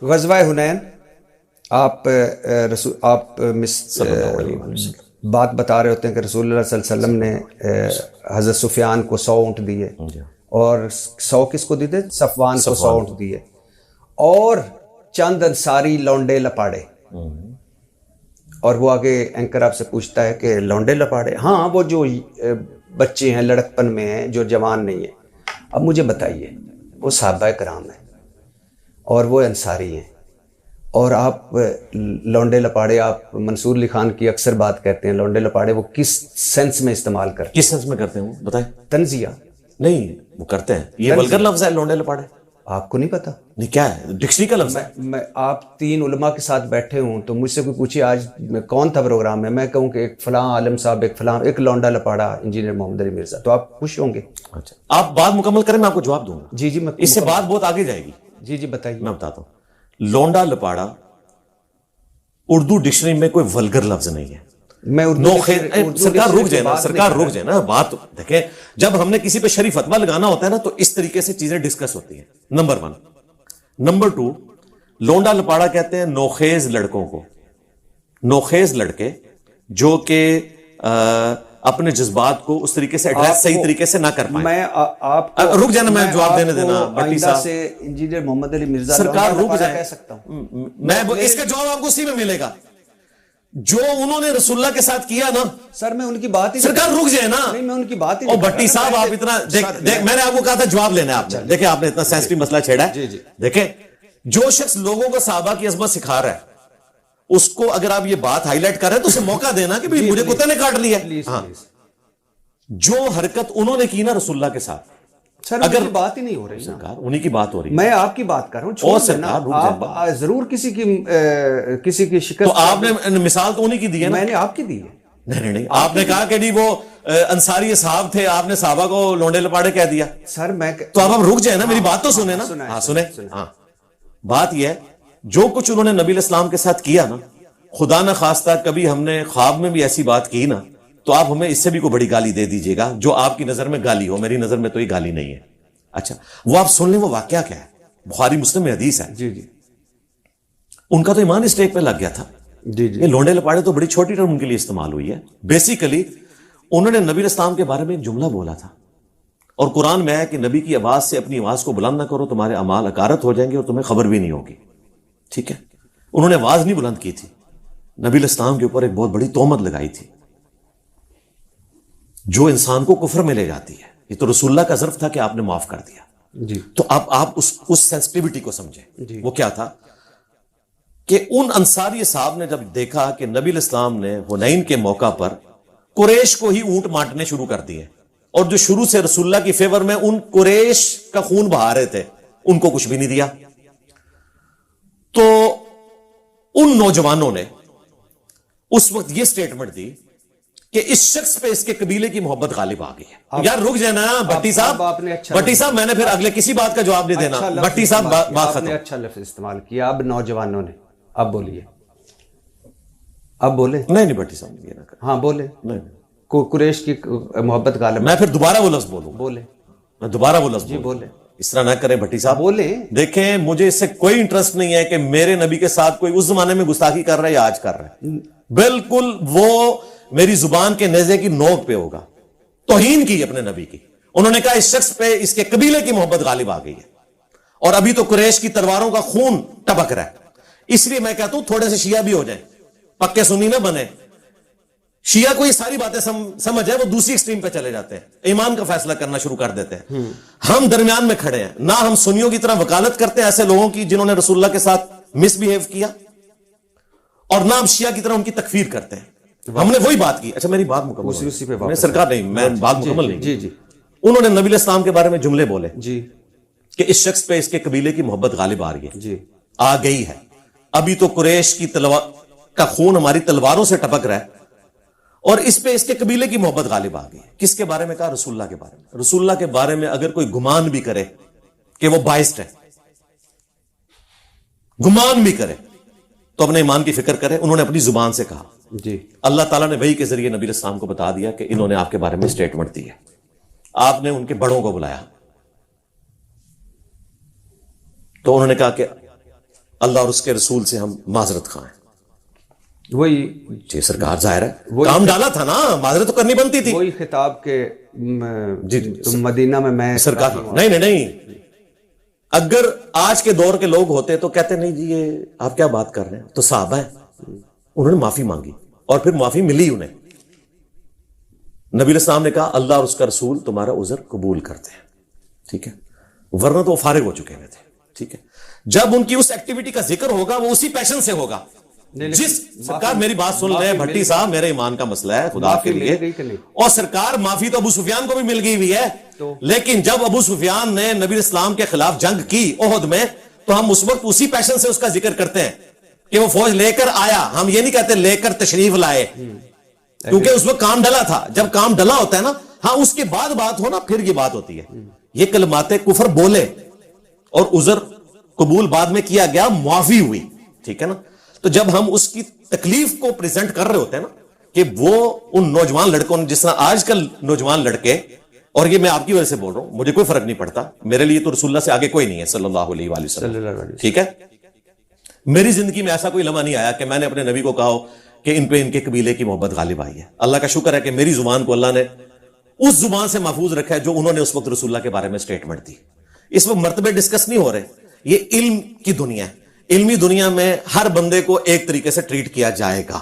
غزوہ حنین آپ بات بتا رہے ہوتے ہیں کہ رسول اللہ صلی اللہ علیہ وسلم نے حضرت سفیان کو 100 اونٹ دیے، اور 100 کس کو دیے؟ صفوان کو 100 اونٹ دیے، اور چند انصاری لونڈے لپاڑے. اور وہ آگے اینکر آپ سے پوچھتا ہے کہ لونڈے لپاڑے، ہاں وہ جو بچے ہیں لڑکپن میں ہیں جو جوان نہیں ہیں. اب مجھے بتائیے، وہ صحابہ کرام ہیں اور وہ انصاری ہیں، اور آپ لونڈے لپاڑے، آپ منصور علی خان کی اکثر بات کرتے ہیں لونڈے لپاڑے، وہ کس سینس میں استعمال کرتے ہیں؟ کس سینس میں کرتے ہیں وہ بتائیں؟ تنزیہ نہیں، وہ کرتے ہیں، یہ ولگر لفظ ہے لونڈے لپاڑے. آپ کو نہیں پتا؟ نہیں، کیا ہے؟ ڈکشنری کا لفظ ہے. میں آپ 3 علماء کے ساتھ بیٹھے ہوں تو مجھ سے کوئی پوچھے آج کون تھا پروگرام میں کہوں کہ ایک فلاں عالم صاحب، ایک فلاں، ایک لونڈا لپاڑا انجینئر محمد علی مرزا، تو آپ خوش ہوں گے؟ اچھا، آپ بات مکمل کریں، میں آپ کو جواب دوں گا. جی میں اس سے بات بہت آگے جائے گی. جی بتائیے. میں بتاتا ہوں. لونڈا لپاڑا اردو ڈکشنری میں کوئی ولگر لفظ نہیں ہے. میں سرکار رک جائے نا بات دیکھیں. جب ہم نے کسی پہ شریف فتویٰ لگانا ہوتا ہے نا تو اس طریقے سے چیزیں ڈسکس ہوتی ہیں. نمبر 1. نمبر 2، لونڈا لپاڑا کہتے ہیں نوخیز لڑکوں کو، نوخیز لڑکے جو کہ اپنے جذبات کو اس طریقے سے ایڈریس صحیح طریقے سے نہ کر پائیں. میں آپ رک جانا، میں جواب دینے دینا بھٹی صاحب سے انجینئر محمد علی مرزا سرکار رک جائیں، کہہ سکتا ہوں میں اس کا جواب آپ کو اسی میں ملے گا جو انہوں نے رسول اللہ کے ساتھ کیا نا. سر میں ان کی بات ہی سرکار رک جائے نا. نہیں، میں ان کی بات ہی اور بھٹی صاحب آپ اتنا میں نے آپ کو کہا تھا جواب لینا ہے آپ نے. دیکھیں آپ نے اتنا سینسٹیو مسئلہ چھیڑا ہے. دیکھیں جو شخص لوگوں کو صحابہ کی عظمت سکھا رہا ہے اس کو اگر آپ یہ بات ہائی لائٹ کر رہے ہیں تو اسے موقع دینا کہ مجھے کتے نے کاٹ لیا. جو حرکت انہوں نے کی نا رسول اللہ کے ساتھ، سر اگر بات ہی نہیں ہو رہی، سرکار انہی کی بات ہو رہی ہے. میں آپ کی بات کر رہا ہوں. آپ ضرور کسی کی شکست. تو آپ نے مثال تو انہی کی دی ہے، میں نے آپ کی دی ہے. نہیں، آپ نے کہا کہ نہیں وہ انصاری صحاب تھے، آپ نے صحابہ کو لونڈے لپاڑے کہہ دیا. سر میں تو اب ہم رک جائیں نا، میری بات تو سنیں نا. ہاں سنیں. ہاں بات یہ ہے جو کچھ انہوں نے نبی الاسلام کے ساتھ کیا نا، خدا نہ خواستہ کبھی ہم نے خواب میں بھی ایسی بات کی نا تو آپ ہمیں اس سے بھی کوئی بڑی گالی دے دیجئے گا جو آپ کی نظر میں گالی ہو. میری نظر میں تو یہ گالی نہیں ہے. اچھا وہ آپ سن لیں، وہ واقعہ کیا ہے؟ بخاری مسلم میں حدیث ہے. جی ان کا تو ایمان اسٹیک پہ لگ گیا تھا. یہ لونڈے لپاڑے تو بڑی چھوٹی ٹرم ان کے لیے استعمال ہوئی ہے. بیسیکلی انہوں نے نبی الاسلام کے بارے میں ایک جملہ بولا تھا، اور قرآن میں ہے کہ نبی کی آواز سے اپنی آواز کو بلند نہ کرو، تمہارے اعمال اکارت ہو جائیں گے اور تمہیں خبر بھی نہیں ہوگی. ٹھیک ہے، انہوں نے آواز نہیں بلند کی تھی، نبی الاسلام کے اوپر ایک بہت بڑی تہمت لگائی تھی جو انسان کو کفر میں لے جاتی ہے. یہ تو رسول اللہ کا ظرف تھا کہ آپ نے معاف کر دیا. تو آپ اس سینسٹیوٹی کو سمجھیں. وہ کیا تھا کہ ان انصاری صاحب نے جب دیکھا کہ نبی الاسلام نے حنین کے موقع پر قریش کو ہی اونٹ بانٹنے شروع کر دیے، اور جو شروع سے رسول اللہ کی فیور میں ان قریش کا خون بہا رہے تھے ان کو کچھ بھی نہیں دیا، تو ان نوجوانوں نے اس وقت یہ سٹیٹمنٹ دی کہ اس شخص پہ اس کے قبیلے کی محبت غالب آ گئی ہے. یار رک جائے نا بھٹی صاحب، بھٹی صاحب میں نے پھر اگلے کسی بات کا جواب نہیں دینا. بھٹی صاحب بات ختم. اچھا لفظ استعمال کیا اب نوجوانوں نے. اب بولیے، اب بولے. نہیں بھٹی صاحب یہ نہ کریں. ہاں بولے. نہیں قریش کی محبت غالب. میں پھر دوبارہ وہ لفظ بولوں. بولے. میں دوبارہ وہ لفظ بولے. اس طرح نہ کریں بھٹی صاحب. بولے. دیکھیں مجھے اس سے کوئی انٹرسٹ نہیں ہے کہ میرے نبی کے ساتھ کوئی اس زمانے میں گستاخی کر رہا ہے یا آج کر رہا ہے. بالکل وہ میری زبان کے نیزے کی نوک پہ ہوگا. توہین کی اپنے نبی کی. انہوں نے کہا اس شخص پہ اس کے قبیلے کی محبت غالب آ گئی ہے، اور ابھی تو قریش کی تلواروں کا خون ٹپک رہا ہے. اس لیے میں کہتا ہوں تھوڑے سے شیعہ بھی ہو جائیں، پکے سنی نہ بنے. شیعہ کو یہ ساری باتیں سمجھ ہے، وہ دوسری ایکسٹریم پہ چلے جاتے ہیں، ایمان کا فیصلہ کرنا شروع کر دیتے ہیں. ہم درمیان میں کھڑے ہیں. نہ ہم سنیوں کی طرح وکالت کرتے ہیں ایسے لوگوں کی جنہوں نے رسول اللہ کے ساتھ مس بہیو کیا، اور نہ ہم شیعہ کی طرح ان کی تکفیر کرتے ہیں. ہم نے وہی بات کی. اچھا میری بات مکمل سرکار نہیں، میں بات مکمل نہیں. جی انہوں نے نبی الاسلام کے بارے میں جملے بولے کہ اس شخص پہ اس کے قبیلے کی محبت غالب آ رہی ہے، آ گئی ہے. ابھی تو قریش کی تلوار کا خون ہماری تلواروں سے ٹپک رہا ہے، اور اس پہ اس کے قبیلے کی محبت غالب آ گئی ہے. کس کے بارے میں کہا؟ رسول اللہ کے بارے میں. رسول اللہ کے بارے میں اگر کوئی گمان بھی کرے کہ وہ بائسڈ ہے، گمان بھی کرے تو اپنے ایمان کی فکر کرے. انہوں نے اپنی زبان سے کہا. اللہ تعالیٰ نے وحی کے ذریعے نبی الاسلام کو بتا دیا کہ انہوں نے آپ کے بارے میں سٹیٹمنٹ دی ہے. آپ نے ان کے بڑوں کو بلایا تو انہوں نے کہا کہ اللہ اور اس کے رسول سے ہم معذرت خواہ ہیں. وہی جی سرکار ظاہر ہے کام ڈالا تھا نا, معذرت تو کرنی بنتی تھی. وہی خطاب کے تم مدینہ میں سرکار نہیں, اگر آج کے دور کے لوگ ہوتے تو کہتے نہیں جی یہ آپ کیا بات کر رہے ہیں, تو صحابہ ہیں, انہوں نے معافی مانگی اور پھر معافی ملی انہیں. نبی علیہ السلام نے کہا اللہ اور اس کا رسول تمہارا عذر قبول کرتے ہیں, ٹھیک ہے, ورنہ تو وہ فارغ ہو چکے ہوئے تھے. ٹھیک ہے, جب ان کی اس ایکٹیویٹی کا ذکر ہوگا وہ اسی پیشن سے ہوگا. جس سرکار میری بات سن لیں بھٹی صاحب, میرے ایمان کا مسئلہ ہے خدا کے لیے, اور سرکار معافی تو ابو سفیان کو بھی مل گئی ہوئی ہے, لیکن جب ابو سفیان نے نبی اسلام کے خلاف جنگ کی احد میں, تو ہم اس وقت اسی پیشن سے اس کا ذکر کرتے ہیں کہ وہ فوج لے کر آیا. ہم یہ نہیں کہتے لے کر تشریف لائے, کیونکہ اس وقت کام ڈلا تھا. جب کام ڈلا ہوتا ہے نا, ہاں اس کے بعد بات ہو نا, پھر یہ بات ہوتی ہے. یہ کلمات کفر بولے اور عذر قبول بعد میں کیا گیا, معافی ہوئی, ٹھیک ہے نا. تو جب ہم اس کی تکلیف کو پریزنٹ کر رہے ہوتے ہیں نا, کہ وہ ان نوجوان لڑکوں نے, جس طرح آج کل نوجوان لڑکے, اور یہ میں آپ کی وجہ سے بول رہا ہوں, مجھے کوئی فرق نہیں پڑتا, میرے لیے تو رسول اللہ سے آگے کوئی نہیں ہے صلی اللہ علیہ وآلہ وسلم, ٹھیک ہے. میری زندگی میں ایسا کوئی لمحہ نہیں آیا کہ میں نے اپنے نبی کو کہا ہو کہ ان پہ ان کے قبیلے کی محبت غالب آئی ہے. اللہ کا شکر ہے کہ میری زبان کو اللہ نے اس زبان سے محفوظ رکھا ہے جو انہوں نے اس وقت رسول اللہ کے بارے میں سٹیٹمنٹ دی. اس وقت مرتبے ڈسکس نہیں ہو رہے, یہ علم کی دنیا ہے. علمی دنیا میں ہر بندے کو ایک طریقے سے ٹریٹ کیا جائے گا,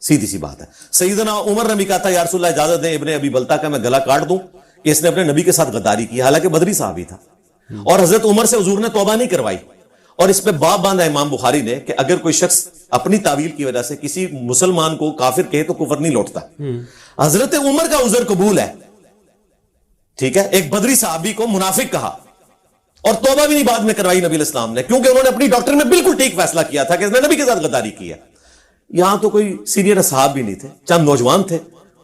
سیدھی سی بات ہے. سیدنا عمر نے بھی کہا تھا یا رسول اللہ اجازت دیں ابن ابی بلتا کا میں گلا کاٹ دوں, کہ اس نے اپنے نبی کے ساتھ غداری کی, حالانکہ بدری صحابی تھا. اور حضرت عمر سے حضور نے توبہ نہیں کروائی, اور اس پہ باب باندھا امام بخاری نے کہ اگر کوئی شخص اپنی تعویل کی وجہ سے کسی مسلمان کو کافر کہے تو کفر نہیں لوٹتا. حضرت عمر کا عذر قبول ہے, ٹھیک ہے. ایک بدری صحابی کو منافق کہا اور توبہ بھی نہیں بعد میں کروائی نبی علیہ السلام نے, کیونکہ انہوں نے اپنی ڈاکٹر میں بالکل ٹھیک فیصلہ کیا تھا کہ اس نے نبی کے ساتھ غداری کی ہے. یہاں تو کوئی سینئر اصحاب بھی نہیں تھے, چند نوجوان تھے,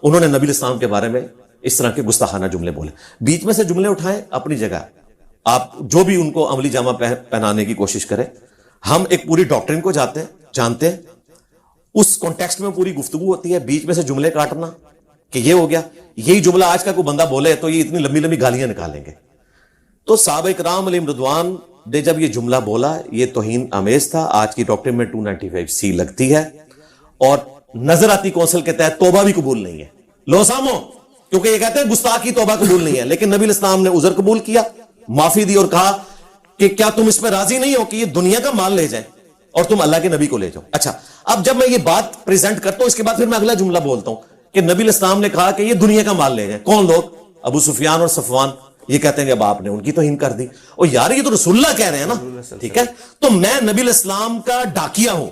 انہوں نے نبی علیہ السلام کے بارے میں اس طرح کے گستاخانہ جملے بولے. بیچ میں سے جملے اٹھائیں اپنی جگہ, آپ جو بھی ان کو عملی جامہ پہنانے کی کوشش کریں. ہم ایک پوری ڈاکٹرین کو جانتے ہیں, اس کانٹیکسٹ میں پوری گفتگو ہوتی ہے. بیچ میں سے جملے کاٹنا کہ یہ ہو گیا, یہی جملہ آج کا کوئی بندہ بولے تو یہ اتنی لمبی لمبی گالیاں نکالیں گے. تو صحابہ کرام علیہم رضوان نے جب یہ جملہ بولا یہ توہین آمیز تھا. آج کی ڈاکٹرین میں 295C لگتی ہے, اور نظر آتی کونسل کے تحت توبہ بھی قبول نہیں ہے. لو سامو, کیونکہ یہ کہتے ہیں گستاخ کی توبہ قبول نہیں ہے, لیکن نبی علیہ السلام نے عذر قبول کیا, معافی دی, اور کہا کہ کیا تم اس پہ راضی نہیں ہو کہ یہ دنیا کا مال لے جائیں اور تم اللہ کے نبی کو لے جاؤ. اچھا, اب جب میں یہ بات پریزنٹ کرتا ہوں, اس کے بعد پھر میں اگلا جملہ بولتا ہوں کہ نبی علیہ السلام نے کہا کہ یہ دنیا کا مال لے جائیں. کون لوگ؟ ابو سفیان اور صفوان. یہ کہتے ہیں کہ اب آپ نے ان کی توہین کر دی. اور یار یہ تو رسول اللہ کہہ رہے ہیں نا, ٹھیک ہے. تو میں نبی علیہ السلام کا ڈاکیا ہوں.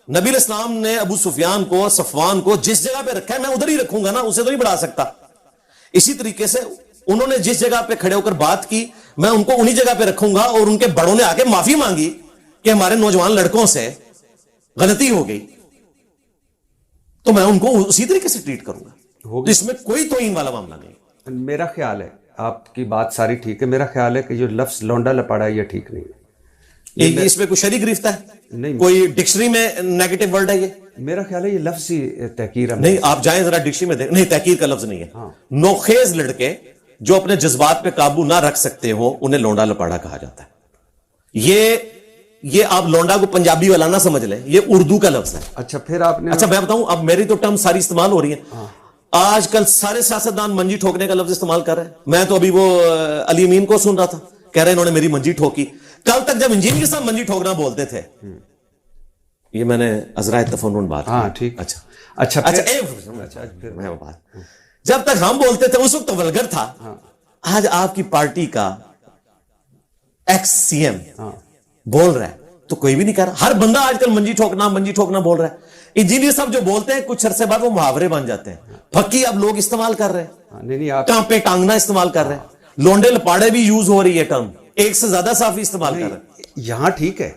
نبی علیہ السلام نے ابو سفیان کو, صفوان کو جس جگہ پہ رکھا ہے میں ادھر ہی رکھوں گا نا, اسے تو نہیں بڑھا سکتا. اسی طریقے سے انہوں نے جس جگہ پہ کھڑے ہو کر بات کی میں ان کو انہی جگہ پہ رکھوں گا, اور ان کے بڑوں نے آ کے معافی مانگی کہ ہمارے نوجوان لڑکوں سے غلطی ہو گئی, تو میں ان کو اسی طریقے سے ٹریٹ کروں گا. اس میں کوئی توہین والا معاملہ نہیں. میرا خیال ہے, آپ کی بات ساری ٹھیک ہے, میرا خیال ہے کہ جو لفظ لونڈا لپاڑا ہے یہ ٹھیک نہیں ہے. اس میں کوئی شریک گرفتہ ہے نہیں, کوئی ڈکشنری میں نیگیٹو ورڈ ہے یہ؟ میرا خیال ہے یہ لفظ ہی تحقیر نہیں. آپ جائیں ذرا ڈکشنری میں دیکھ, نہیں تحقیر کا لفظ نہیں ہے. نوخیز لڑکے جو اپنے جذبات پہ قابو نہ رکھ سکتے ہو انہیں لونڈا لپاڑا کہا جاتا ہے. یہ آپ لونڈا کو پنجابی والا نہ سمجھ لیں, یہ اردو کا لفظ ہے. اچھا پھر آپ نے, اچھا میں بتاؤں, اب میری تو ٹرم ساری استعمال ہو رہی ہیں. آج کل سارے سیاستدان منجی ٹھوکنے کا لفظ استعمال کر رہے ہیں. میں تو ابھی وہ علی امین کو سن رہا تھا, کہہ رہے انہوں نے میری منجی ٹھوکی. کل تک جب انجینئر صاحب منجی ٹھوکنا بولتے تھے, یہ میں نے عذرائے تفنن بات. ہاں ٹھیک. اچھا جب تک ہم بولتے تھے اس وقت تو ولگر تھا. آج آپ کی پارٹی کا ایکس سی ایم بول رہا ہے تو کوئی بھی نہیں کہہ رہا. ہر بندہ آج کل منجی ٹھوکنا بول رہا ہے. انجینئر صاحب جو بولتے ہیں کچھ عرصے بعد وہ محاورے بن جاتے ہیں. پھکی اب لوگ استعمال کر رہے ہیں, کانپے ٹانگنا استعمال کر رہے ہیں, لونڈے لپاڑے بھی یوز ہو رہی ہے ٹرم, ایک سے زیادہ صافی استعمال کر رہے ہیں. یہاں ٹھیک ہے,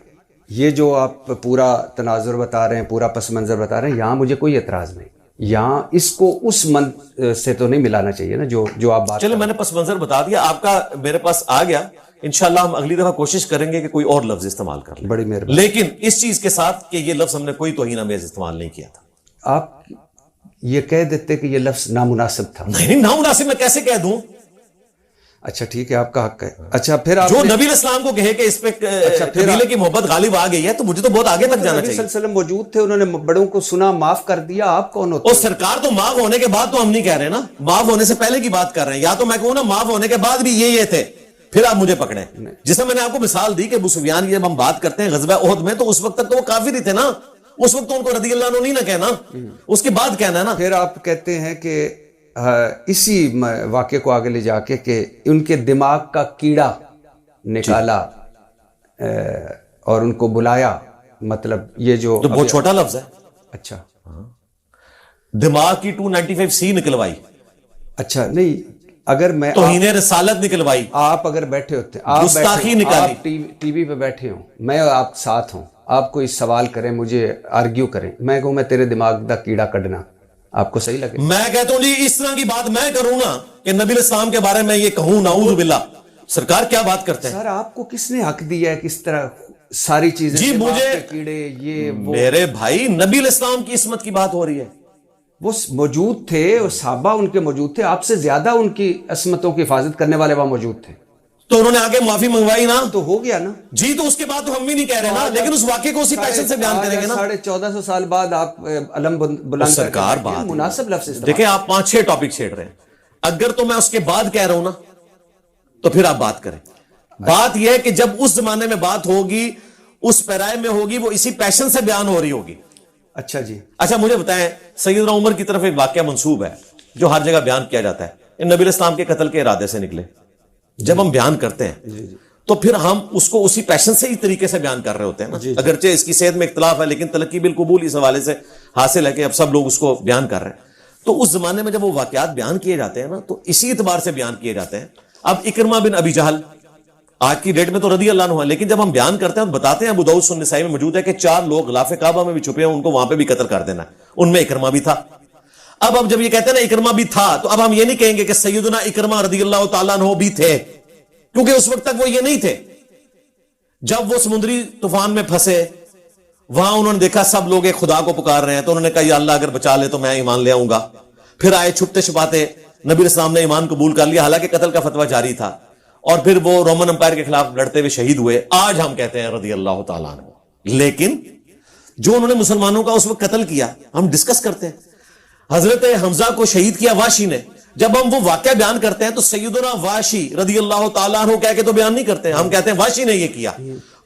یہ جو آپ پورا تناظر بتا رہے ہیں, پورا پس منظر بتا رہے ہیں, یہاں مجھے کوئی اعتراض نہیں. یہاں اس کو اس من سے تو نہیں ملانا چاہیے نا جو آپ بات. چلے میں نے پس منظر بتا دیا, آپ کا میرے پاس آ گیا. انشاءاللہ ہم اگلی دفعہ کوشش کریں گے کہ کوئی اور لفظ استعمال کر لیں. بڑی مہربانی. لیکن اس چیز کے ساتھ کہ یہ لفظ ہم نے کوئی توہین آمیز استعمال نہیں کیا تھا. آپ یہ کہہ دیتے کہ یہ لفظ نامناسب تھا. نہیں, نامناسب میں کیسے کہہ دوں؟ اچھا ٹھیک ہے، آپ کا حق ہے. اچھا پھر آپ جو نبی علیہ السلام کو کہے کہ اس پہ قبیلے کی محبت غالب آ گئی ہے تو مجھے تو بہت آگے تک جانا نبی صلی چاہیے. اللہ علیہ وسلم موجود تھے، انہوں نے بڑوں کو سنا، معاف کر دیا، آپ کون ہوتے اور سرکار تو معاف ہونے کے بعد تو ہم نہیں کہہ رہے نا، معاف ہونے سے پہلے کی بات کر رہے ہیں. یا تو میں کہوں نا معاف ہونے کے بعد بھی یہ تھے، پھر آپ مجھے پکڑیں. جسے میں نے آپ کو مثال دی کہ ابو سفیان کی جب ہم بات کرتے ہیں غزوہ احد میں، تو اس وقت تک تو وہ کافر ہی تھے نا، اس وقت تو ان کو رضی اللہ عنہ نہیں نہ کہنا، اس کے بعد کہنا ہے نا. پھر آپ کہتے ہیں کہ اسی واقعے کو آگے لے جا کے کہ ان کے دماغ کا کیڑا نکالا اور ان کو بلایا، مطلب یہ جو بہت چھوٹا لفظ ہے. اچھا دماغ کی 295C نکلوائی، اچھا نہیں، اگر میں توہین رسالت نکلوائی، آپ اگر بیٹھے ہوتے، آپ گستاخی نکالی، ٹی وی پہ بیٹھے ہوں، میں آپ ساتھ ہوں، آپ کوئی سوال کریں، مجھے آرگیو کریں، میں کہوں میں تیرے دماغ کا کیڑا کڈنا، آپ کو صحیح لگے؟ میں کہتا ہوں جی اس طرح کی بات میں کروں نا کہ نبی علیہ السلام کے بارے میں یہ کہوں، نعوذ باللہ، سرکار کیا بات کرتے ہیں. سر آپ کو کس نے حق دیا ہے کس طرح ساری چیزیں جی مجھے کیڑے یہ وہ؟ میرے بھائی نبی علیہ السلام کی عصمت کی بات ہو رہی ہے. وہ موجود تھے، اور صحابہ ان کے موجود تھے، آپ سے زیادہ ان کی عصمتوں کی حفاظت کرنے والے وہاں موجود تھے، تو انہوں نے آگے معافی منگوائی نا، تو ہو گیا نا جی. تو اس کے بعد تو ہم بھی نہیں کہہ رہے نا، لیکن اس واقعے کو اسی پیشن سے بیان کریں گے نا. 1450 سال بعد آپ علم بلند سرکار کر کے مناسب لفظ استعمال. دیکھیں آپ 5-6 ٹاپک چھیڑ رہے ہیں، اگر تو میں اس کے بعد کہہ رہا ہوں نا تو پھر آپ بات کریں. بات یہ ہے کہ جب اس زمانے میں بات ہوگی، اس پیرائے میں ہوگی، وہ اسی پیشن سے بیان ہو رہی ہوگی. اچھا جی. اچھا مجھے بتائیں، سیدنا عمر کی طرف ایک واقعہ منسوب ہے جو ہر جگہ بیان کیا جاتا ہے، ان نبی علیہ السلام کے قتل کے ارادے سے نکلے. جب ہم بیان کرتے ہیں تو پھر ہم اس کو اسی پیشن سے ہی طریقے سے بیان کر رہے ہوتے ہیں نا. اگرچہ اس کی صحت میں اختلاف ہے، لیکن تلقی بالقبول اس حوالے سے حاصل ہے کہ اب سب لوگ اس کو بیان کر رہے ہیں. تو اس زمانے میں جب وہ واقعات بیان کیے جاتے ہیں نا تو اسی اعتبار سے بیان کیے جاتے ہیں. اب اکرمہ بن ابی جہل آج کی ڈیٹ میں تو رضی اللہ عنہ ہے، لیکن جب ہم بیان کرتے ہیں بتاتے ہیں، ابو داؤد سنن نسائی میں موجود ہے کہ 4 لوگ غلاف کعبہ میں بھی چھپے ہیں، ان کو وہاں پہ بھی قتل کر دینا ہے. ان میں اکرمہ بھی تھا. اب ہم جب یہ کہتے ہیں نا اکرمہ بھی تھا، تو اب ہم یہ نہیں کہیں گے کہ سیدنا اکرمہ رضی اللہ تعالیٰ عنہ بھی تھے، کیونکہ اس وقت تک وہ یہ نہیں تھے. جب وہ سمندری طوفان میں پھنسے، وہاں انہوں نے دیکھا سب لوگ ایک خدا کو پکار رہے ہیں، تو انہوں نے کہا یا اللہ اگر بچا لے تو میں ایمان لے آؤں گا. پھر آئے چھپتے چھپاتے، نبی علیہ السلام نے ایمان قبول کر لیا، حالانکہ قتل کا فتویٰ جاری تھا، اور پھر وہ رومن امپائر کے خلاف لڑتے ہوئے شہید ہوئے. آج ہم کہتے ہیں رضی اللہ تعالیٰ عنہ. لیکن جو انہوں نے مسلمانوں کا اس وقت قتل کیا، ہم ڈسکس کرتے ہیں. حضرت حمزہ کو شہید کیا واشی نے. جب ہم وہ واقعہ بیان کرتے ہیں تو سیدنا واشی رضی اللہ تعالیٰ عنہ کہہ کے تو بیان نہیں کرتے، ہم کہتے ہیں واشی نے یہ کیا.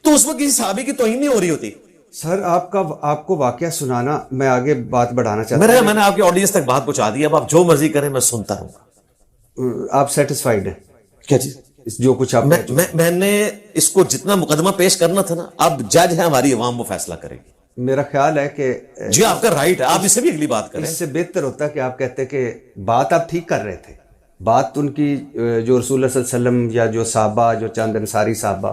تو اس وقت کسی صحابی کی توہین نہیں ہو رہی ہوتی. سر آپ کو واقعہ سنانا، میں آگے بات بڑھانا چاہتا ہوں. میں نے آپ کی آڈینس تک بات پہنچا دی، اب آپ جو مرضی کریں میں سنتا رہوں گا. آپ سیٹسفائیڈ ہیں کیا چیز؟ جو کچھ آپ میں نے اس کو جتنا مقدمہ پیش کرنا تھا نا، اب جج ہے ہماری عوام، وہ فیصلہ کرے گی. میرا خیال ہے کہ جی آپ کا رائٹ ہے، آپ اس سے بھی اگلی بات کریں. اس سے بہتر ہوتا ہے کہ آپ کہتے کہ بات آپ ٹھیک کر رہے تھے، بات ان کی جو رسول اللہ صلی اللہ علیہ وسلم یا جو صحابہ، جو چند انصاری صحابہ،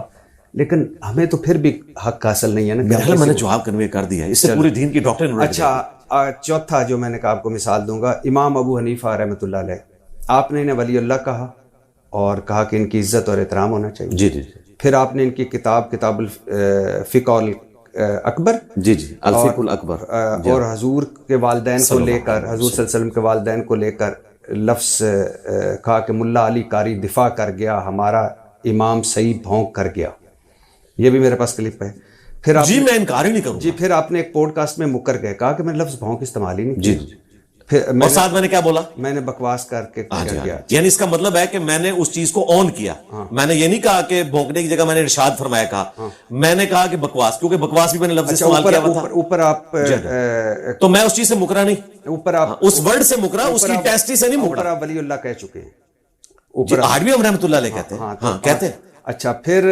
لیکن ہمیں تو پھر بھی حق حاصل نہیں ہے نا. میں نے جواب کنوے کر دیا، اس سے پوری دین کی ڈاکٹر. اچھا چوتھا جو میں نے کہا آپ کو مثال دوں گا، امام ابو حنیفہ رحمۃ اللہ علیہ، آپ نے انہیں ولی اللہ کہا اور کہا کہ ان کی عزت اور احترام ہونا چاہیے. جی جی. پھر آپ نے ان کی کتاب الفقہ اکبر، جی جی، الفقہ الاکبر، اور حضور کے والدین کو لے کر، حضور صلی اللہ علیہ وسلم کے والدین کو لے کر لفظ کہا کہ ملا علی قاری دفاع کر گیا، ہمارا امام صحیح بھونک کر گیا. یہ بھی میرے پاس کلپ ہے. پھر جی میں انکار ہی نہیں کروں. جی پھر آپ نے ایک پوڈ کاسٹ میں مکر گئے، کہا کہ میں لفظ بھونک استعمال ہی نہیں. جی جی. اور ساتھ میں نے کیا بولا؟ میں نے بکواس کر کے کیا. یعنی اس کا مطلب ہے کہ میں نے اس چیز کو آن کیا. میں نے یہ نہیں کہا کہ بھونکنے کی جگہ میں نے ارشاد فرمایا کہا، میں نے کہا کہ بکواس، کیونکہ بکواس بھی میں نے لفظ استعمال کیا ہوا تھا. اوپر آپ تو میں اس چیز سے مکرا نہیں، اوپر آپ اس ورڈ سے مکرا، اس کی ٹیسٹی سے نہیں مکرا. اوپر آپ ولی اللہ کہہ چکے ہیں، اوپر آج بھی ہم رحمۃ اللہ علیہ کہتے ہیں. ہاں کہتے ہیں. اچھا پھر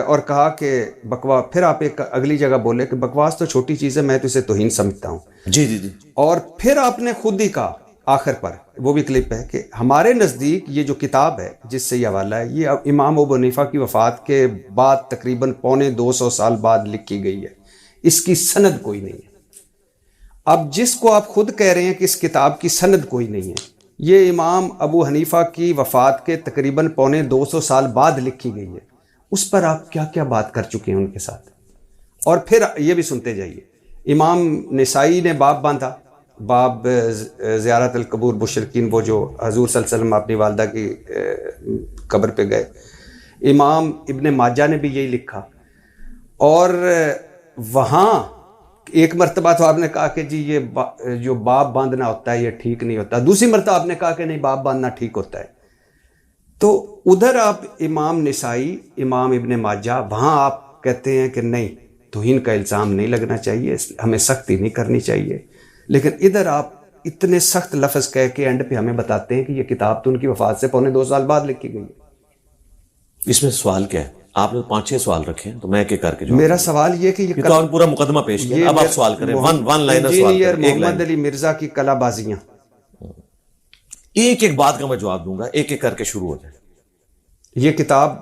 اور کہا کہ بکواس، پھر آپ ایک اگلی جگہ بولے کہ بکواس تو چھوٹی چیز ہے، میں تو اسے توہین سمجھتا ہوں. جی جی جی. اور پھر آپ نے خود ہی کہا آخر پر، وہ بھی کلپ ہے، کہ ہمارے نزدیک یہ جو کتاب ہے جس سے یہ حوالہ ہے، یہ امام ابو حنیفہ کی وفات کے بعد تقریباً 250 سال بعد لکھی گئی ہے، اس کی سند کوئی نہیں ہے. اب جس کو آپ خود کہہ رہے ہیں کہ اس کتاب کی سند کوئی نہیں ہے، یہ امام ابو حنیفہ کی وفات کے تقریباً 250 سال بعد لکھی گئی ہے، اس پر آپ کیا کیا بات کر چکے ہیں ان کے ساتھ. اور پھر یہ بھی سنتے جائیے، امام نسائی نے باب باندھا باب زیارت القبور مشرکین، وہ جو حضور صلی اللہ علیہ وسلم اپنی والدہ کی قبر پہ گئے، امام ابن ماجہ نے بھی یہی لکھا. اور وہاں ایک مرتبہ تو آپ نے کہا کہ جی یہ جو باب باندھنا ہوتا ہے یہ ٹھیک نہیں ہوتا، دوسری مرتبہ آپ نے کہا کہ نہیں باب باندھنا ٹھیک ہوتا ہے. تو ادھر آپ امام نسائی، امام ابن ماجہ، وہاں آپ کہتے ہیں کہ نہیں توہین کا الزام نہیں لگنا چاہیے، ہمیں سختی نہیں کرنی چاہیے، لیکن ادھر آپ اتنے سخت لفظ کہہ کے اینڈ پہ ہمیں بتاتے ہیں کہ یہ کتاب تو ان کی وفات سے 2.25 سال بعد لکھی گئی ہے. اس میں سوال کیا ہے؟ آپ نے 5-6 سوال رکھے ہیں تو میں ایک ایک کر کے جواب. میرا سوال یہ کہ یہ تو آپ پورا مقدمہ پیش کیا، اب آپ سوال کریں، ون لائنر سوال انجینئر کریں. محمد علی مرزا کی کلا بازیاں، ایک ایک بات کا میں جواب دوں گا، ایک ایک کر کے شروع ہو جائے. یہ کتاب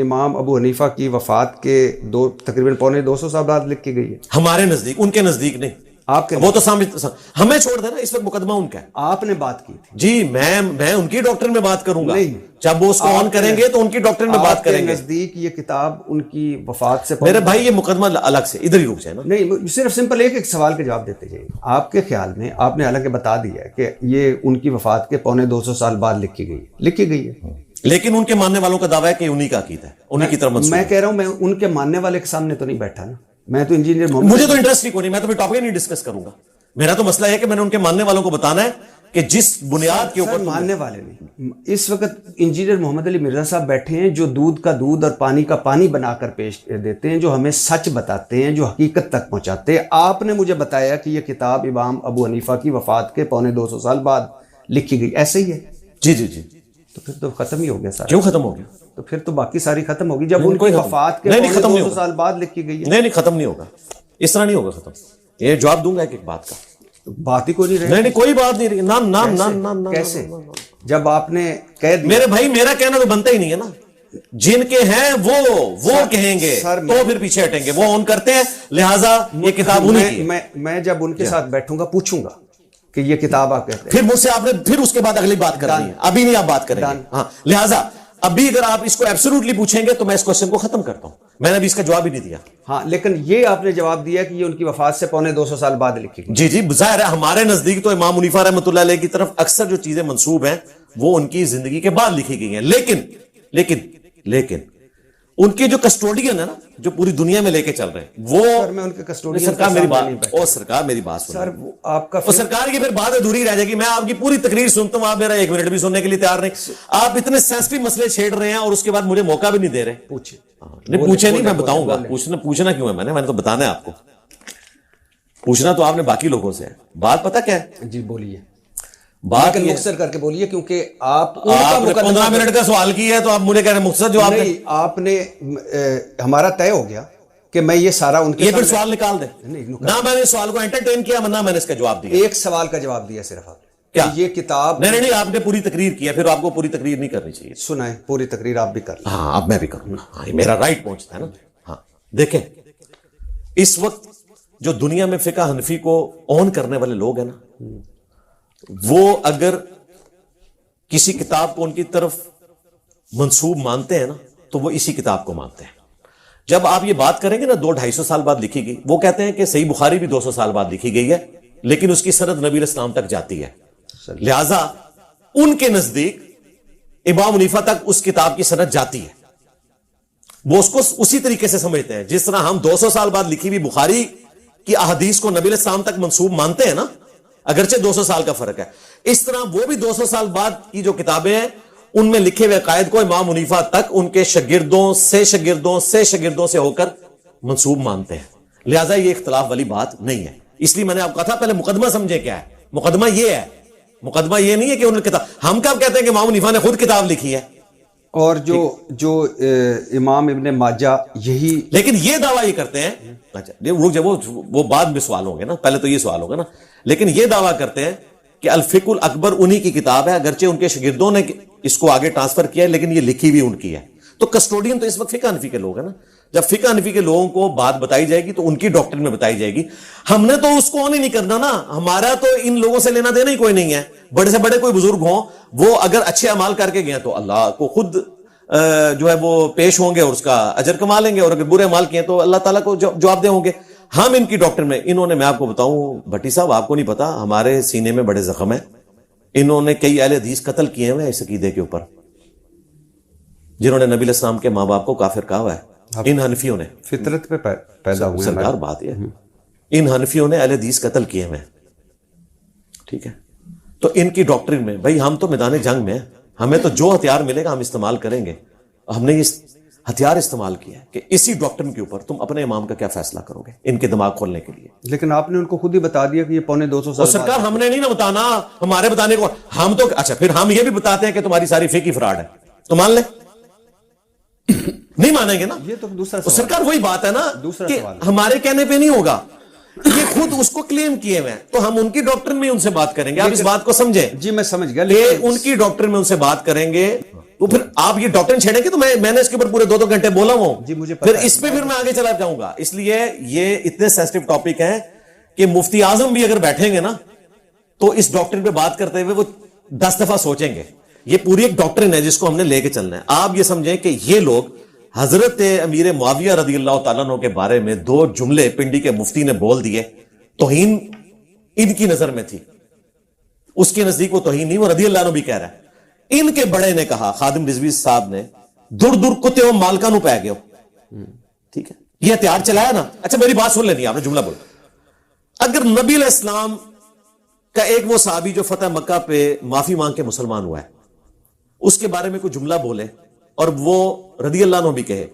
امام ابو حنیفہ کی وفات کے تقریباً 250 سال بعد لکھی گئی ہے. ہمارے نزدیک، ان کے نزدیک نہیں. آپ کے وہ تو سامنے ہمیں چھوڑ دینا، اس وقت مقدمہ ان کا ہے. آپ نے بات کی تھی جی میں ان کی ڈاکٹر میں بات کروں گا. نہیں، جب وہ اس کو آن کریں گے تو ان کی ڈاکٹر میں بات کریں گے. نزدیک یہ کتاب ان کی وفات سے میرے بھائی یہ مقدمہ الگ سے ادھر ہی رک جائے نا. نہیں، صرف سمپل ایک سوال کے جواب دیتے جائیں. آپ کے خیال میں آپ نے حالانکہ بتا دیا ہے کہ یہ ان کی وفات کے 250 سال بعد لکھی گئی ہے، لیکن ان کے ماننے والوں کا دعویٰ ہے کہ انہی کا عقیدہ ہے، انہی کی طرف منسوب. میں کہہ رہا ہوں میں ان کے ماننے والے کے سامنے تو نہیں بیٹھا نا، میں تو انجینئر محمد، مجھے تو انٹرسٹ ہی کوئی نہیں، میں تو ٹاپک نہیں ڈسکس کروں گا. میرا تو مسئلہ ہے کہ میں نے ان کے ماننے والوں کو بتانا ہے کہ جس بنیاد کے اوپر ماننے والے نہیں. اس وقت انجینئر محمد علی مرزا صاحب بیٹھے ہیں جو دودھ کا دودھ اور پانی کا پانی بنا کر پیش دیتے ہیں، جو ہمیں سچ بتاتے ہیں، جو حقیقت تک پہنچاتے ہیں. آپ نے مجھے بتایا کہ یہ کتاب امام ابو حنیفہ کی وفات کے 250 سال بعد لکھی گئی، ایسے ہی ہے؟ جی جی جی. تو پھر تو ختم ہی ہو گیا سارا. کیوں ختم ہو گیا؟ تو پھر تو باقی ساری ختم ہوگی جب ان کی وفات کے 250 سال بعد لکھی گئی ہے. نہیں ختم نہیں ہوگا، اس طرح نہیں ہوگا ختم. یہ جواب دوں گا ایک ایک بات کا. بات ہی کوئی نہیں رہی. نہیں کوئی بات نہیں رہی. نام کیسے؟ جب آپ نے کہہ دیا. میرے بھائی میرا کہنا تو بنتا ہی نہیں ہے نا. جن کے ہیں وہ کہیں گے تو پھر پیچھے ہٹیں گے. وہ آن کرتے ہیں، لہٰذا یہ کتاب انہیں کی. میں جب ان کے ساتھ بیٹھوں گا پوچھوں گا کہ یہ کتاب آپ کہتے ہیں، پھر مجھ سے آپ نے پھر اس کے بعد اگلی بات کرنی ہے. ابھی نہیں آپ بات کریں گے. ہاں، لہٰذا ابھی اگر آپ اس کو ایبسولوٹلی پوچھیں گے تو میں اس کوشچن کو ختم کرتا ہوں. میں نے ابھی اس کا جواب ہی نہیں دیا. ہاں، لیکن یہ آپ نے جواب دیا کہ یہ ان کی وفات سے 250 سال بعد لکھی گئی. جی ظاہر ہے ہمارے نزدیک تو امام حنیفہ رحمۃ اللہ علیہ کی طرف اکثر جو چیزیں منسوب ہیں وہ ان کی زندگی کے بعد لکھی گئی ہیں. لیکن ان کے جو کسٹوڈین ہے نا، جو پوری دنیا میں لے کے چل رہے ہیں، وہ میں ان کے کسٹوڈین سرکار میری بات سن سر، آپ کا سرکار کی پھر بات ادھوری رہ جائے گی. میں آپ کی پوری تقریر سنتا ہوں، آپ میرا 1 منٹ بھی سننے کے لیے تیار نہیں. آپ اتنے سینسٹیو مسئلے چھیڑ رہے ہیں اور اس کے بعد مجھے موقع بھی نہیں دے رہے. پوچھے نہیں، میں بتاؤں گا. پوچھنا کیوں ہے؟ میں نے تو بتانا ہے آپ کو. پوچھنا تو آپ نے باقی لوگوں سے ہے. بات پتہ کیا ہے؟ جی بولیے. بات مختصر کر کے بولیے، کیونکہ آپ 15 منٹ کا سوال کیا ہے تو آپ مجھے کہہ رہے ہیں مختصر جواب دیں. آپ نے ہمارا طے ہو گیا کہ میں یہ سارا ان کے یہ پھر سوال نکال دیں. نہ میں نے سوال کو انٹرٹین کیا، نہ میں نے اس کا جواب دیا. ایک سوال کا جواب دیا صرف. آپ کیا یہ کتاب؟ نہیں آپ نے پوری تقریر کیا، پھر آپ کو پوری تقریر نہیں کرنی چاہیے. سنائیں پوری تقریر آپ بھی کر لیں. ہاں اب میں بھی کروں گا. ہاں میرا رائٹ پہنچتا ہے نا. ہاں دیکھیں، اس وقت جو دنیا میں فقہ حنفی کو اون کرنے والے لوگ ہیں نا، وہ اگر کسی کتاب کو ان کی طرف منسوب مانتے ہیں نا تو وہ اسی کتاب کو مانتے ہیں. جب آپ یہ بات کریں گے نا 200-250 سال بعد لکھی گئی، وہ کہتے ہیں کہ صحیح بخاری بھی 200 سال بعد لکھی گئی ہے، لیکن اس کی سند نبی علیہ السلام تک جاتی ہے. لہذا ان کے نزدیک امام حنیفہ تک اس کتاب کی سند جاتی ہے. وہ اس کو اسی طریقے سے سمجھتے ہیں جس طرح ہم 200 سال بعد لکھی ہوئی بخاری کی احادیث کو نبی علیہ السلام تک منسوب مانتے ہیں نا، اگرچہ 200 سال کا فرق ہے. اس طرح وہ بھی 200 سال بعد کی جو کتابیں ہیں ان میں لکھے ہوئے عقائد کو امام حنیفہ تک ان کے شاگردوں سے ہو کر منسوب مانتے ہیں. لہٰذا یہ اختلاف والی بات نہیں ہے. اس لیے میں نے آپ کو کہا تھا پہلے مقدمہ سمجھے کیا ہے. مقدمہ یہ ہے، مقدمہ یہ نہیں ہے کہ انہوں نے کتاب، ہم کب کہتے ہیں کہ امام حنیفہ نے خود کتاب لکھی ہے. اور جو امام ابن ماجہ یہی، لیکن یہ دعویٰ یہ کرتے ہیں، اچھا وہ بعد میں سوال ہوں گے نا، پہلے تو یہ سوال ہوگا نا. لیکن یہ دعویٰ کرتے ہیں کہ الفقہ الاکبر انہی کی کتاب ہے، اگرچہ ان کے شاگردوں نے اس کو آگے ٹرانسفر کیا ہے لیکن یہ لکھی بھی ان کی ہے. تو کسٹوڈین تو اس وقت فقہ حنفی کے لوگ ہیں نا. جب فقہ حنفی کے لوگوں کو بات بتائی جائے گی تو ان کی ڈاکٹرن میں بتائی جائے گی. ہم نے تو اس کو آن ہی نہیں کرنا نا، ہمارا تو ان لوگوں سے لینا دینا ہی کوئی نہیں ہے. بڑے سے بڑے کوئی بزرگ ہوں، وہ اگر اچھے اعمال کر کے گئے تو اللہ کو خود جو ہے وہ پیش ہوں گے اور اس کا اجر کما لیں گے، اور اگر برے اعمال کیے تو اللہ تعالیٰ کو جواب دے ہوں گے. ہم ان کی ڈاکٹر میں انہوں نے, میں آپ کو بتاؤں بھٹی صاحب, آپ کو نہیں پتا ہمارے سینے میں بڑے زخم ہیں. انہوں نے کئی اہل حدیث قتل کیے ہوئے اس عقیدے کے اوپر, جنہوں نے نبی علیہ السلام کے ماں باپ کو کافر کہا ہوا ہے. ان حنفیوں نے, فطرت پہ پیدا ہوئے ہیں. سرکار بات یہ, ان حنفیوں نے اہل حدیث قتل کیے ہوئے. ٹھیک ہے, تو ان کی ڈاکٹرن میں بھائی ہم تو میدان جنگ میں ہیں, ہمیں تو جو ہتھیار ملے گا ہم استعمال کریں گے. ہم نے یہ ہتھیار استعمال کیا ہے کہ اسی ڈاکٹرن کے اوپر تم اپنے امام کا کیا فیصلہ کرو گے ان کے دماغ کھولنے کے لیے. لیکن آپ نے ان کو خود ہی بتا دیا کہ یہ 250 سال سرکار ہم نے نہیں نا بتانا, ہمارے بتانے کو ہم تو اچھا پھر ہم یہ بھی بتاتے ہیں کہ تمہاری ساری فقہی فراڈ ہے, تو مان لیں نہیں مانیں گے نا. یہ تو دوسرا سرکار وہی بات ہے نا دوسرا کہ سوال ہمارے کہنے پہ نہیں ہوگا, یہ خود اس کو کلیم کیے ہوئے ہیں, تو ہم ان کی ڈاکٹر میں ان سے بات کریں گے. آپ اس بات کو سمجھیں. جی میں سمجھ گیا, لیکن ان کی ڈاکٹر میں ان سے بات کریں گے تو پھر آپ یہ ڈاکٹر چھیڑیں گے. تو میں نے اس کے اوپر پورے 2 گھنٹے بولا ہوں, جی مجھے پھر اس پہ پھر میں آگے چلا جاؤں گا. اس لیے یہ اتنے سینسٹیو ٹاپک ہیں کہ مفتی اعظم بھی اگر بیٹھیں گے نا تو اس ڈاکٹر پہ بات کرتے ہوئے وہ 10 دفعہ سوچیں گے. یہ پوری ایک ڈاکٹرن ہے جس کو ہم نے لے کے چلنا ہے. آپ یہ سمجھیں کہ یہ لوگ حضرت امیر معاویہ رضی اللہ تعالیٰ عنہ کے بارے میں 2 جملے پنڈی کے مفتی نے بول دیے, توہین ان کی نظر میں تھی, اس کے نزدیک وہ توہین نہیں, وہ رضی اللہ عنہ بھی کہہ رہا ہے. ان کے بڑے نے کہا, خادم رضوی صاحب نے, دور دور کتے ہو مالکا نو پہ گئے ہو. ٹھیک ہے, یہ ہتھیار چلایا نا. اچھا میری بات سن لینی, آپ نے جملہ بولا. اگر نبی علیہ السلام کا ایک وہ صحابی جو فتح مکہ پہ معافی مانگ کے مسلمان ہوا ہے, اس کے بارے میں کوئی جملہ بولے اور وہ رضی اللہ عنہ بھی کہے,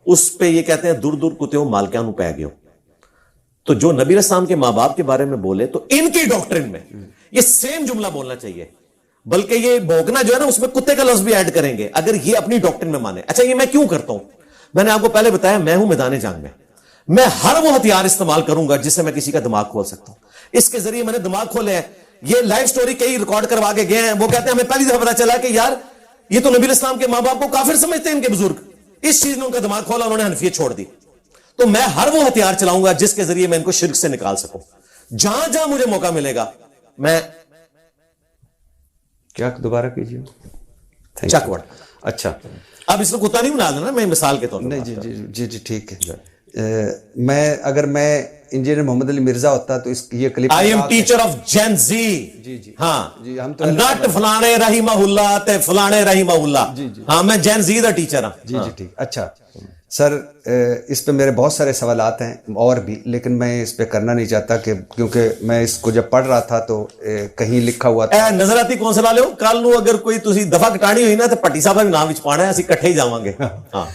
اس پہ یہ کہتے ہیں دور دور کتے ہو مالکا نو پہ گئے ہو, تو جو نبی علیہ السلام کے ماں باپ کے بارے میں بولے تو ان کی ڈاکٹرن میں یہ سیم جملہ بولنا چاہیے, بلکہ یہ بھونکنا جو ہے نا اس میں کتے کا لفظ بھی ایڈ کریں گے اگر یہ اپنی ڈاکٹرن میں مانے. اچھا یہ میں کیوں کرتا ہوں, میں نے آپ کو پہلے بتایا میں ہوں میدان جنگ میں, میں ہر وہ ہتھیار استعمال کروں گا جس سے میں کسی کا دماغ کھول سکتا ہوں. اس کے ذریعے میں نے دماغ کھولے ہیں. یہ لائف سٹوری کئی ریکارڈ کروا کے گئے ہیں, وہ کہتے ہیں ہمیں پہلی دفعہ پتا چلا کہ یار یہ تو نبی علیہ السلام کے ماں باپ کو کافر سمجھتے ہیں ان کے بزرگ, اس چیز نے ان کا دماغ کھولا, انہوں نے حنفیت چھوڑ دی. تو میں ہر وہ ہتھیار چلاؤں گا جس کے ذریعے میں ان کو شرک سے نکال سکوں. جہاں جہاں مجھے موقع ملے گا میں کیا دوبارہ کیجیے چک ورڈ. اچھا اب اس کو کتا نہیں بنا دینا, میں مثال کے طور پر. نہیں جی جی ٹھیک ہے. اگر میں انجینئر محمد علی مرزا ہوتا تو یہ clip I am teacher of Gen Z. جی ہاں ہم تو نٹ فلانے رحمہ اللہ تے فلانے رحمہ اللہ. ہاں میں جین زی دا ٹیچر ہوں. جی ٹھیک. اچھا سر اس پہ میرے بہت سارے سوالات ہیں اور بھی, لیکن میں اس پہ کرنا نہیں چاہتا کہ کیونکہ میں اس کو جب پڑھ رہا تھا تو کہیں لکھا ہوا تھا. نظر آتی کون سا لا لو کل نو اگر کوئی تسی دفعہ کٹانی ہوئی نا تو پٹی صاحب بھی نام وچ پانا ہے, اسی کٹھے ہی جاواں گے. ہاں